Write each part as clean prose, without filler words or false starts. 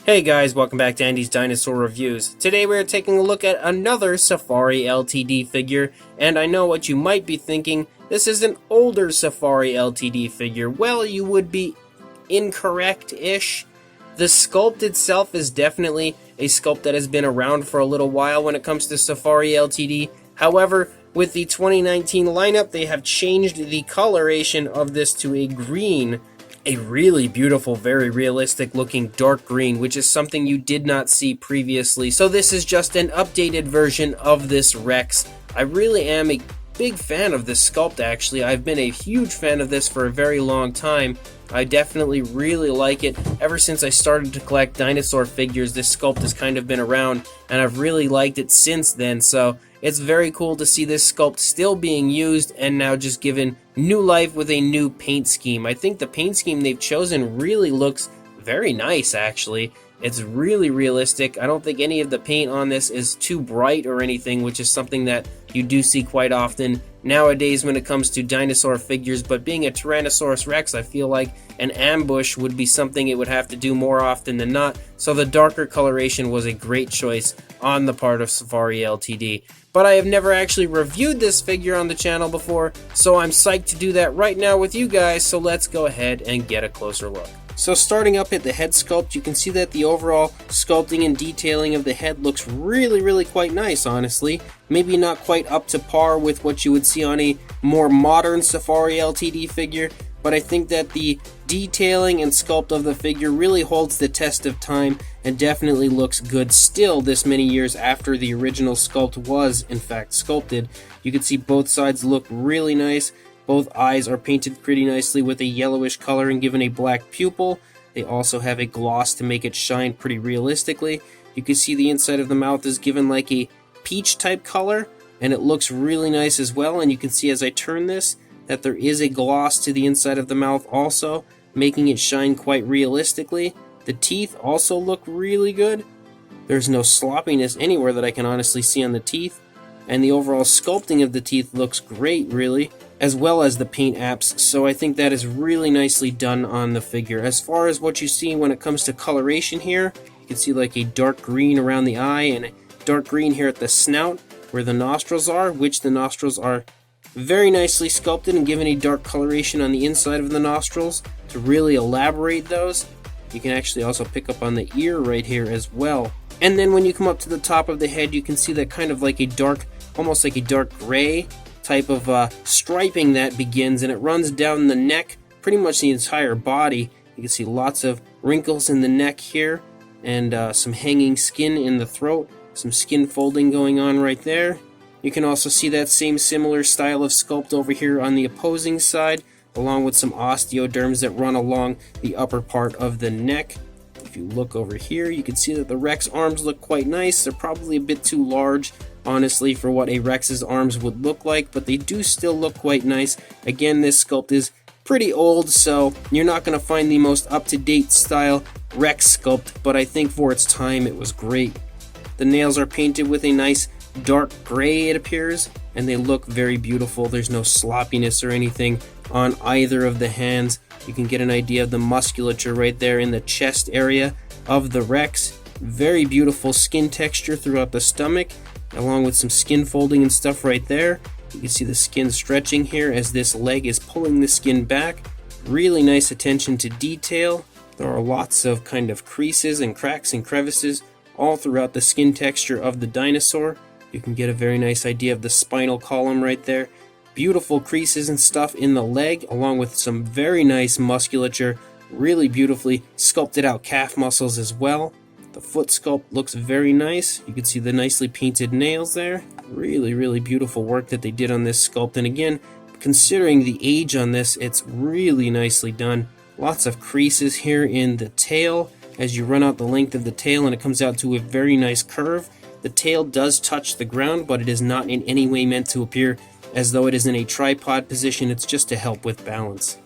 Hey guys, welcome back to Andy's Dinosaur Reviews. Today we're taking a look at another Safari LTD figure, and I know what you might be thinking, this is an older Safari LTD figure. Well, you would be incorrect-ish. The sculpt itself is definitely a sculpt that has been around for a little while when it comes to Safari LTD. However, with the 2019 lineup, they have changed the coloration of this to a green. A really beautiful, very realistic looking dark green, which is something you did not see previously. So this is just an updated version of this Rex. I really am a big fan of this sculpt actually. I've been a huge fan of this for a very long time. I definitely really like it. Ever since I started to collect dinosaur figures, this sculpt has kind of been around, and I've really liked it since then. So it's very cool to see this sculpt still being used and now just given new life with a new paint scheme. I think the paint scheme they've chosen really looks very nice actually. It's really realistic. I don't think any of the paint on this is too bright or anything, which is something that you do see quite often nowadays when it comes to dinosaur figures. But being a Tyrannosaurus Rex, I feel like an ambush would be something it would have to do more often than not. So the darker coloration was a great choice on the part of Safari LTD. But I have never actually reviewed this figure on the channel before, so I'm psyched to do that right now with you guys. So let's go ahead and get a closer look. So starting up at the head sculpt, you can see that the overall sculpting and detailing of the head looks really quite nice, honestly. Maybe not quite up to par with what you would see on a more modern Safari LTD figure, but I think that the detailing and sculpt of the figure really holds the test of time and definitely looks good still this many years after the original sculpt was in fact sculpted. You can see both sides look really nice. Both eyes are painted pretty nicely with a yellowish color and given a black pupil. They also have a gloss to make it shine pretty realistically. You can see the inside of the mouth is given like a peach type color, and it looks really nice as well. And you can see as I turn this that there is a gloss to the inside of the mouth also, making it shine quite realistically. The teeth also look really good. There's no sloppiness anywhere that I can honestly see on the teeth. And the overall sculpting of the teeth looks great, really, as well as the paint apps, so I think that is really nicely done on the figure. As far as what you see when it comes to coloration here, you can see like a dark green around the eye and a dark green here at the snout where the nostrils are, which the nostrils are very nicely sculpted and given a dark coloration on the inside of the nostrils to really elaborate those. You can actually also pick up on the ear right here as well. And then when you come up to the top of the head, you can see that kind of like a dark, almost like a dark gray type of striping that begins, and it runs down the neck, pretty much the entire body. You can see lots of wrinkles in the neck here, and some hanging skin in the throat, some skin folding going on right there. You can also see that same similar style of sculpt over here on the opposing side, along with some osteoderms that run along the upper part of the neck. If you look over here, you can see that the Rex arms look quite nice. They're probably a bit too large, honestly, for what a Rex's arms would look like, but they do still look quite nice. Again, this sculpt is pretty old, so you're not going to find the most up-to-date style Rex sculpt, but I think for its time it was great. The nails are painted with a nice dark gray, it appears, and they look very beautiful. There's no sloppiness or anything on either of the hands. You can get an idea of the musculature right there in the chest area of the Rex. Very beautiful skin texture throughout the stomach, along with some skin folding and stuff right there. You can see the skin stretching here as this leg is pulling the skin back. Really nice attention to detail. There are lots of kind of creases and cracks and crevices all throughout the skin texture of the dinosaur. You can get a very nice idea of the spinal column right there. Beautiful creases and stuff in the leg, along with some very nice musculature, really beautifully sculpted out calf muscles as well. The foot sculpt looks very nice. You can see the nicely painted nails there. Really beautiful work that they did on this sculpt. And again, considering the age on this, it's really nicely done. Lots of creases here in the tail as you run out the length of the tail, and it comes out to a very nice curve. The tail does touch the ground, but it is not in any way meant to appear as though it is in a tripod position. It's just to help with balance.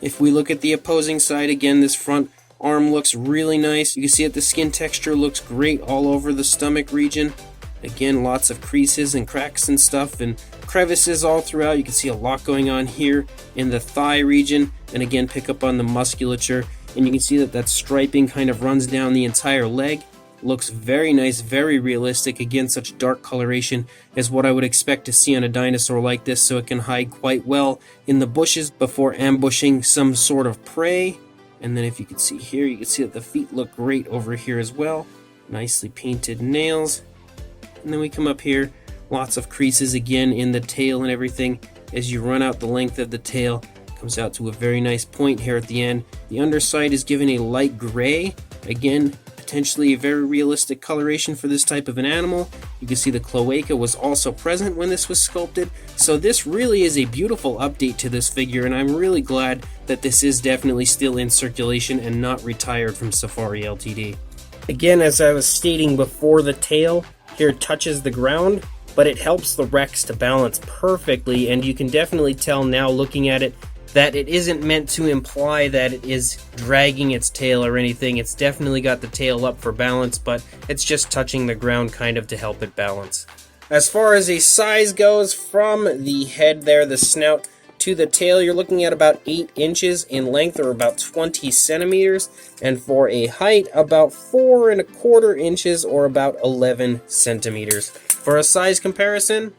If we look at the opposing side, again, this front arm looks really nice. You can see that the skin texture looks great all over the stomach region. Again, lots of creases and cracks and stuff and crevices all throughout. You can see a lot going on here in the thigh region, and again, pick up on the musculature and you can see that that striping kind of runs down the entire leg. Looks very nice, very realistic. Again, such dark coloration is what I would expect to see on a dinosaur like this, so it can hide quite well in the bushes before ambushing some sort of prey. And then if you can see here, you can see that the feet look great over here as well. Nicely painted nails. And then we come up here, lots of creases again in the tail and everything. As you run out the length of the tail, it comes out to a very nice point here at the end. The underside is given a light gray. Again, potentially a very realistic coloration for this type of an animal. You can see the cloaca was also present when this was sculpted, so this really is a beautiful update to this figure, and I'm really glad that this is definitely still in circulation and not retired from Safari LTD. Again, as I was stating before, the tail here touches the ground, but it helps the Rex to balance perfectly, and you can definitely tell now looking at it that it isn't meant to imply that it is dragging its tail or anything. It's definitely got the tail up for balance, but it's just touching the ground kind of to help it balance. As far as a size goes, from the head there, the snout, to the tail, you're looking at about 8 inches in length, or about 20 centimeters, and for a height, about 4¼ inches, or about 11 centimeters. For a size comparison,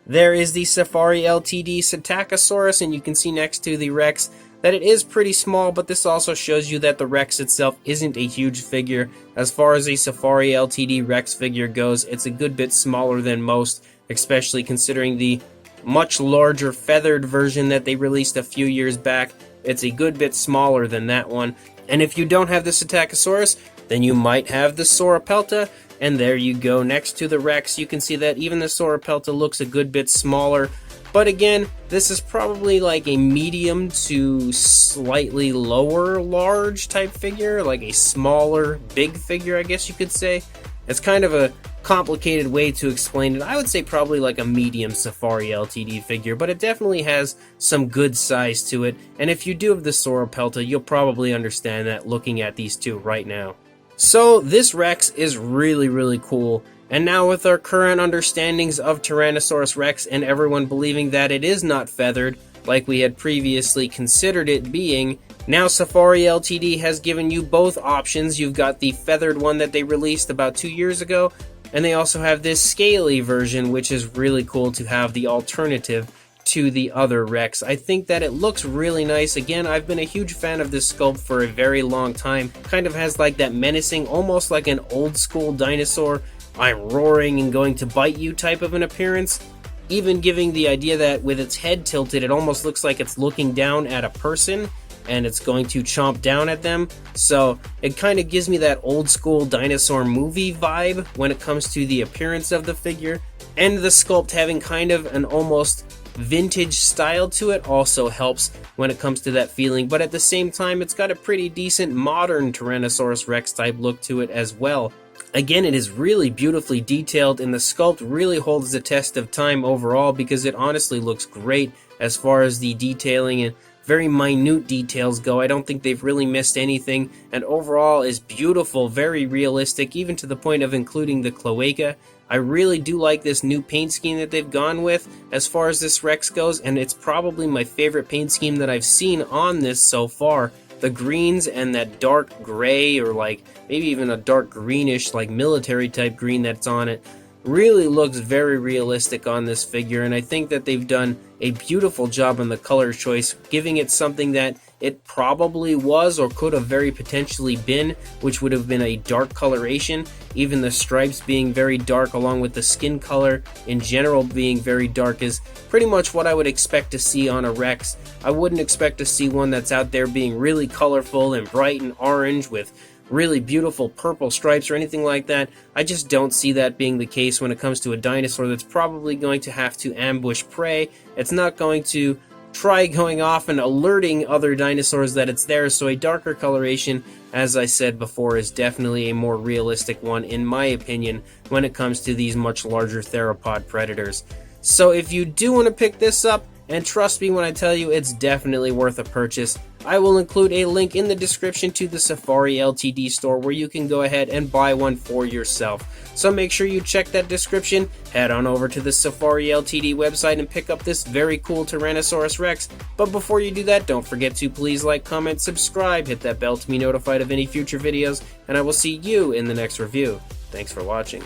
there is the Safari LTD Psittacosaurus, and you can see next to the Rex that it is pretty small, but this also shows you that the Rex itself isn't a huge figure. As far as a Safari LTD Rex figure goes, it's a good bit smaller than most, especially considering the much larger feathered version that they released a few years back. It's a good bit smaller than that one. And if you don't have the Psittacosaurus, then you might have the Sauropelta. And there you go, next to the Rex, you can see that even the Sauropelta looks a good bit smaller. But again, this is probably like a medium to slightly lower large type figure, like a smaller big figure, I guess you could say. It's kind of a complicated way to explain it. I would say probably like a medium Safari LTD figure, but it definitely has some good size to it. And if you do have the Sauropelta, you'll probably understand that looking at these two right now. So this Rex is really cool, and now with our current understandings of Tyrannosaurus Rex and everyone believing that it is not feathered like we had previously considered it being, now Safari LTD has given you both options. You've got the feathered one that they released about 2 years ago, and they also have this scaly version, which is really cool to have the alternative to the other Rex. I think that it looks really nice. Again, I've been a huge fan of this sculpt for a very long time. Kind of has like that menacing, almost like an old school dinosaur, I'm roaring and going to bite you type of an appearance. Even giving the idea that with its head tilted, it almost looks like it's looking down at a person and it's going to chomp down at them. So it kind of gives me that old school dinosaur movie vibe when it comes to the appearance of the figure. And the sculpt having kind of an almost vintage style to it also helps when it comes to that feeling, but at the same time it's got a pretty decent modern Tyrannosaurus Rex type look to it as well. Again, it is really beautifully detailed, and the sculpt really holds the test of time overall because it honestly looks great as far as the detailing and very minute details go. I don't think they've really missed anything, and overall is beautiful, very realistic, even to the point of including the cloaca. I really do like this new paint scheme that they've gone with as far as this Rex goes, and it's probably my favorite paint scheme that I've seen on this so far. The greens and that dark gray, or like maybe even a dark greenish like military type green that's on it, really looks very realistic on this figure, and I think that they've done a beautiful job on the color choice, giving it something that it probably was or could have very potentially been, which would have been a dark coloration. Even the stripes being very dark along with the skin color in general being very dark is pretty much what I would expect to see on a Rex. I wouldn't expect to see one that's out there being really colorful and bright and orange with really beautiful purple stripes or anything like that. I just don't see that being the case when it comes to a dinosaur that's probably going to have to ambush prey. It's not going to try going off and alerting other dinosaurs that it's there, so a darker coloration, as I said before, is definitely a more realistic one in my opinion when it comes to these much larger theropod predators. So if you do want to pick this up and trust me when I tell you it's definitely worth a purchase. I will include a link in the description to the Safari LTD store where you can go ahead and buy one for yourself. So make sure you check that description, head on over to the Safari LTD website and pick up this very cool Tyrannosaurus Rex. But before you do that, don't forget to please like, comment, subscribe, hit that bell to be notified of any future videos, and I will see you in the next review. Thanks for watching.